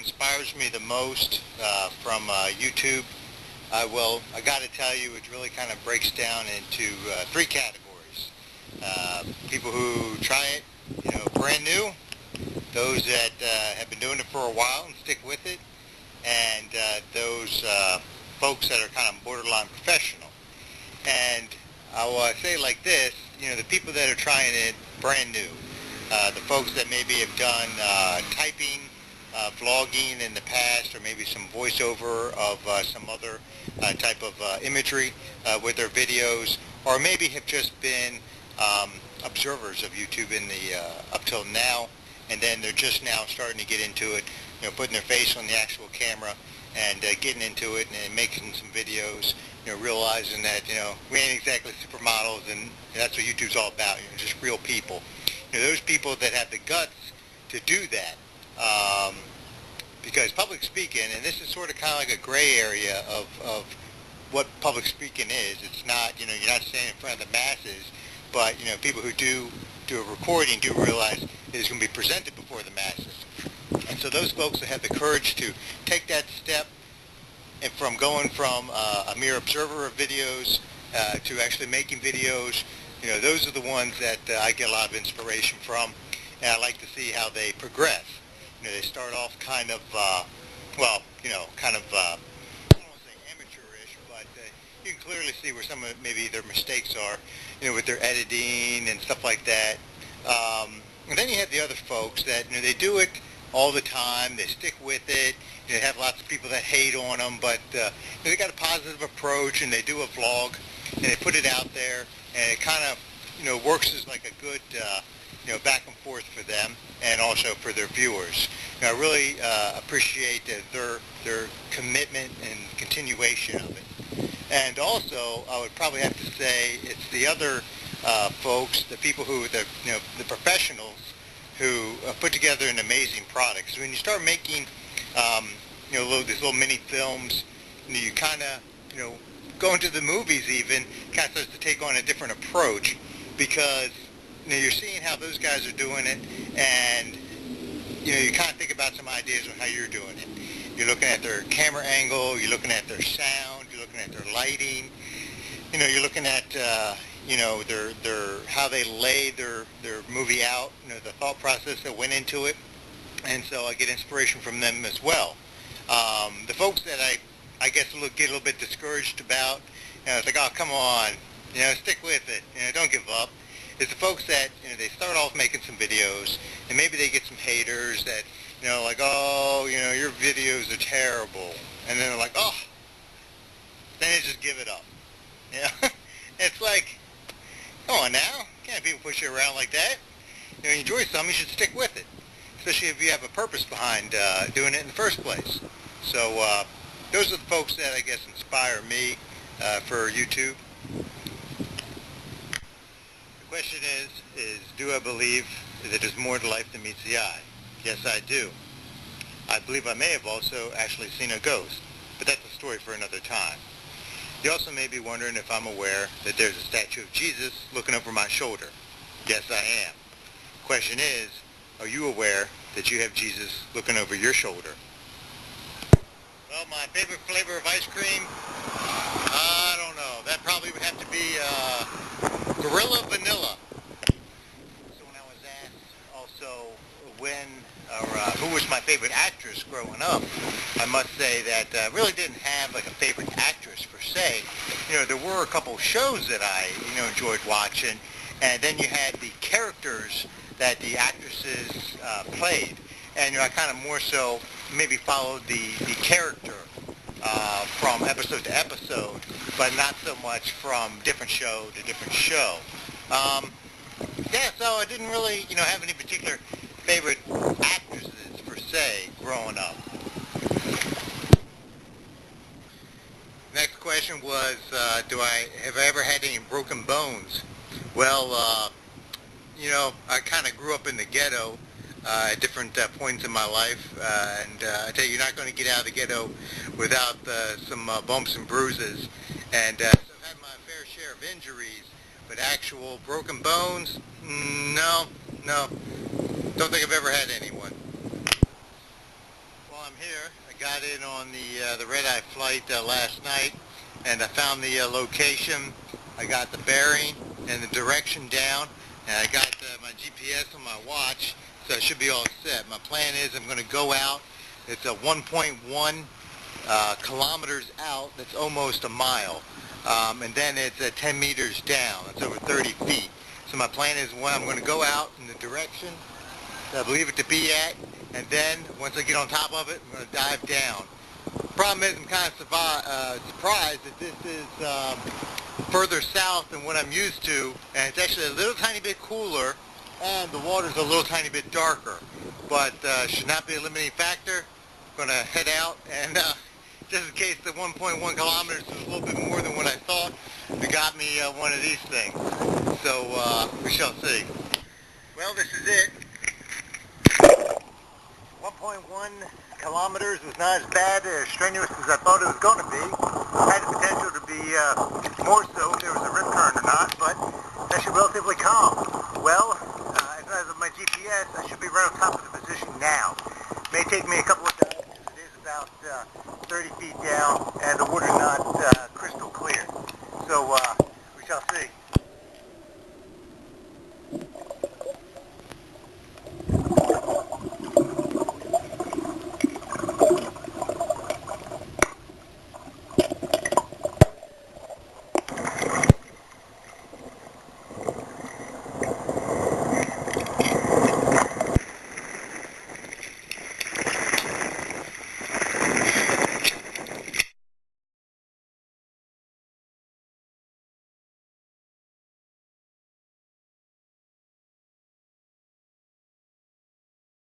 inspires me the most from YouTube, I got to tell you, it really kind of breaks down into three categories. People who try it, brand new, those that have been doing it for a while and stick with it, and those folks that are kind of borderline professional. And I will say it like this, the people that are trying it brand new, the folks that maybe have done typing, vlogging in the past, or maybe some voiceover of some other type of imagery with their videos, or maybe have just been observers of YouTube in the up till now, and then they're just now starting to get into it, putting their face on the actual camera and getting into it and making some videos, realizing that we ain't exactly supermodels, and that's what YouTube's all about, just real people. Those people that have the guts to do that, because public speaking, and this is sort of kind of like a gray area of what public speaking is. It's not, you're not standing in front of the masses, but people who do a recording do realize it is going to be presented before the masses. And so those folks that have the courage to take that step, and from going from a mere observer of videos to actually making videos, those are the ones that I get a lot of inspiration from, and I like to see how they progress. They start off kind of, I don't want to say amateurish, but you can clearly see where some of maybe their mistakes are, with their editing and stuff like that. And then you have the other folks that, they do it all the time, they stick with it, they have lots of people that hate on them, but they got a positive approach, and they do a vlog, and they put it out there, and it kind of, works as like a good, back and forth for them, and also for their viewers. I really appreciate their commitment and continuation of it. And also, I would probably have to say it's the other folks, the people who, the professionals who put together an amazing product. So when you start making, these little mini films, you kind of, going to the movies even, kind of starts to take on a different approach, because you're seeing how those guys are doing it, and you kind of think about some ideas on how you're doing it. You're looking at their camera angle, you're looking at their sound, you're looking at their lighting, you're looking at their how they lay their movie out, the thought process that went into it, and so I get inspiration from them as well. The folks that I guess get a little bit discouraged about, it's like, oh, come on, stick with it, don't give up, is the folks that, they start off making some videos, and maybe they get some haters that, like, oh, your videos are terrible, and then they're like, oh, then they just give it up. It's like, come on now, can't people push you around like that? You enjoy something, you should stick with it, especially if you have a purpose behind doing it in the first place. So those are the folks that I guess inspire me for YouTube. The question is do I believe that there's more to life than meets the eye? Yes, I do. I believe I may have also actually seen a ghost, but that's a story for another time. You also may be wondering if I'm aware that there's a statue of Jesus looking over my shoulder. Yes, I am. Question is, are you aware that you have Jesus looking over your shoulder? Well, my favorite flavor of ice cream? I don't know. That probably would have to be Gorilla Vanilla. So when I was asked also who was my favorite actress growing up, I must say that I really didn't have like a favorite actress per se. There were a couple shows that I enjoyed watching, and then you had the characters that the actresses played, and I kind of more so maybe followed the character from episode to episode, but not so much from different show to different show. Yeah, so I didn't really have any particular favorite actresses per se growing up. Next question was, have I ever had any broken bones? Well, I kind of grew up in the ghetto at different points in my life, and I tell you, you're not going to get out of the ghetto without some bumps and bruises, and so I've had my fair share of injuries, but actual broken bones, no, don't think I've ever had anyone. Well, I'm here. I got in on the red-eye flight last night, and I found the location. I got the bearing and the direction down, and I got my GPS on my watch, so I should be all set. My plan is I'm going to go out. It's a 1.1 kilometers out. That's almost a mile, and then it's 10 meters down. That's over 30 feet. So my plan is when I'm going to go out in the direction that I believe it to be at, and then once I get on top of it, I'm going to dive down. Problem is, I'm kind of surprised that this is further south than what I'm used to, and it's actually a little tiny bit cooler, and the water's a little tiny bit darker. But should not be a limiting factor. I'm going to head out, and just in case the 1.1 kilometers is a little bit more than what I thought, they got me one of these things. So we shall see. Well, this is it. 1.1 kilometers was not as bad, as strenuous as I thought it was going to be. Had the potential to be more so if there was a rip current or not, but it's actually relatively calm. Well, as of my GPS, I should be right on top of the position now. May take me a couple of dives because it is about 30 feet down and the water's not crystal clear. So we shall see.